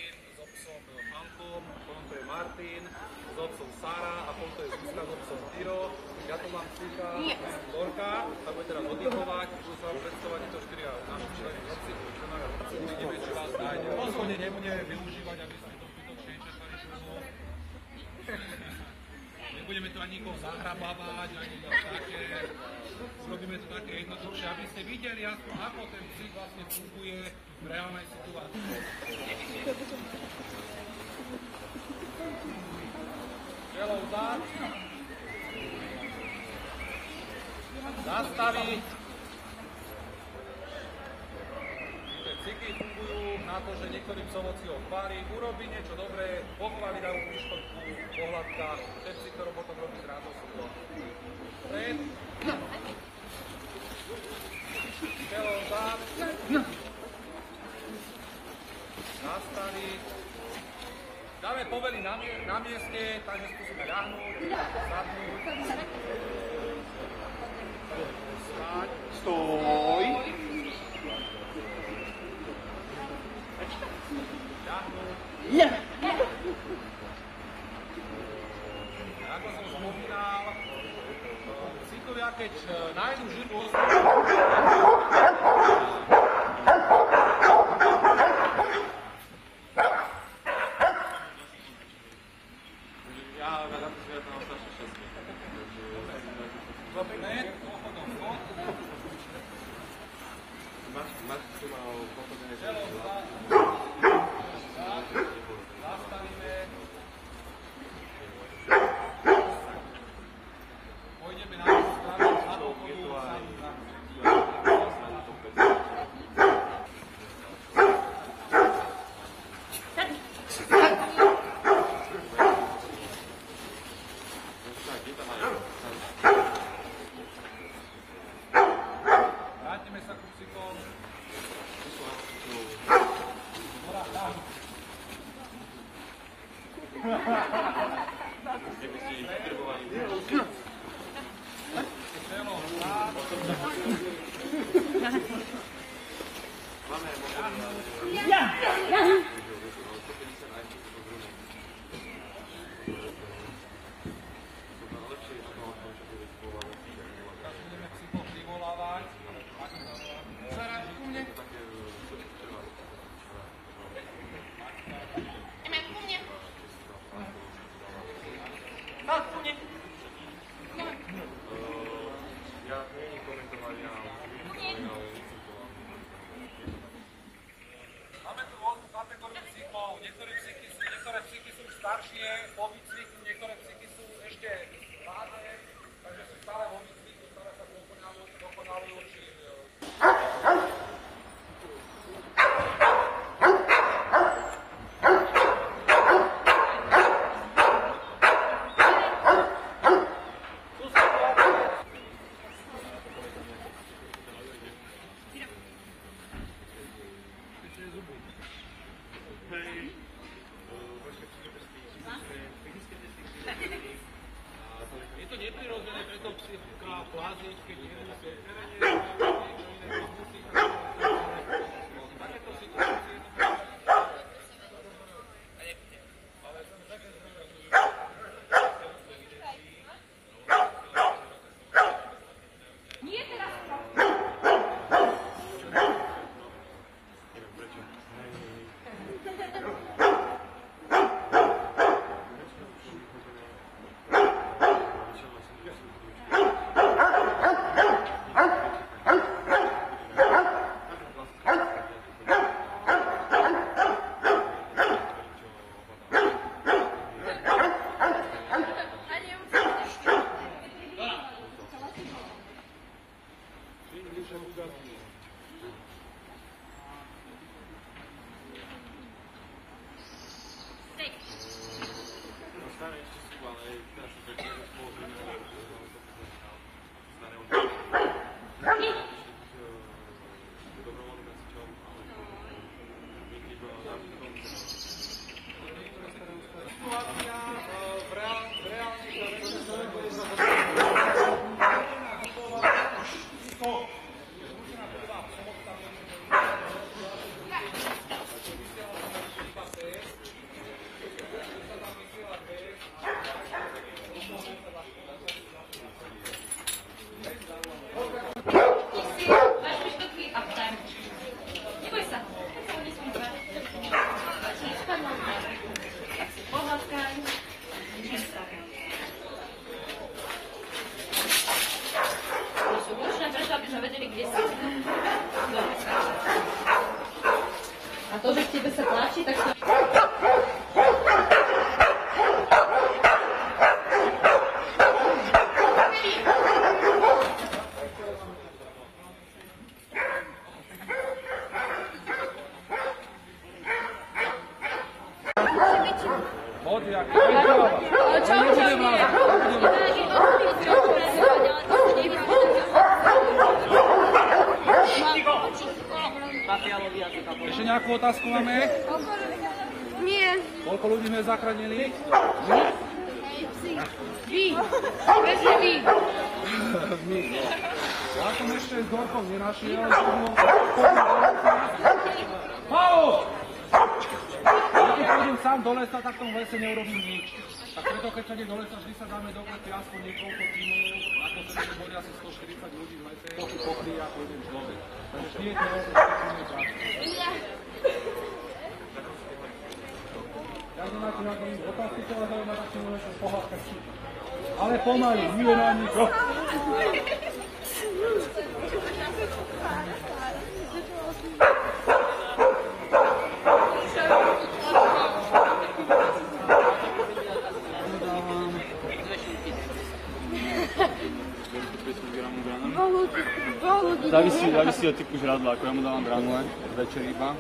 Martin s otcom Fankom, potom to je Martin s otcom Sara a potom to je Zuzka s otcom Tiro. Ja tu mám psíka, Dorka, tá bude teraz oddychovať, budú sa vám predstavovať tieto 4 naši členy obci, uvidíme, či vás nájde. Rozhodne nebudeme využívať, aby sme to zbytočne čerpali členov. Nebudeme tu ani nikoho zahrabávať, ani nič také. Urobíme to také jednoduchšie, aby ste videli aspoň, ako ten psík vlastne funguje v reálnej situácii. Čelo vzad. Zastaviť. Tie psíky fungujú na to, že niektorým psovci ho chváli, urobí niečo dobré, pochváli, dajú piškotku, pohľadka, ten psík to potom robí s radosťou. Pred. Čelo vzad. Zastaviť. Dáme povely na mieste, takže skúsime ľahnúť, sadnúť. Stáť. Stoj. Ľahnúť. Ako som spomínal, psíkovia, keď nájdu živú osobu, akú otázku máme? Nie. Koľko ľudí sme zachránili? Vy. Prečo vy? My. Ja som ešte s Dorkom nenašiel. Paolo! Keď pôjdem sám do lesa, tak v tom lese neurobím nič. Tak preto, keď sa ide do lesa, vždy sa dáme doklepy aspoň niekoľko tímov. Ako sa to bude asi 140 ľudí v lese. To si pokryje a pôjdem človek. Takže tie teórie, ktoré prácu. Ja nemáte na to otázky, čo vás zaujíma, tak si môžete pohľadkať. Ale pomaly, nie na nikoho. Závisí od typu žradla, ako ja mu dávam granule, večer iba.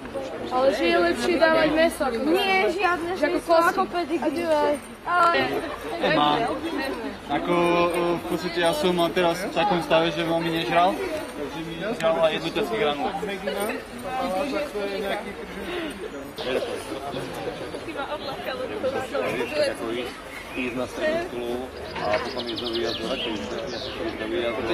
Ale že je lepšie dávať meso. Nie, žiadne meso, ako pedigrie. Má. Ako v podstate ja som teraz v takom stave, že veľmi nežral, takže mi žrala jednu tesky granule. Ísť na strednú školu a potom ísť do výjazdu, radšej ísť do výjazdu.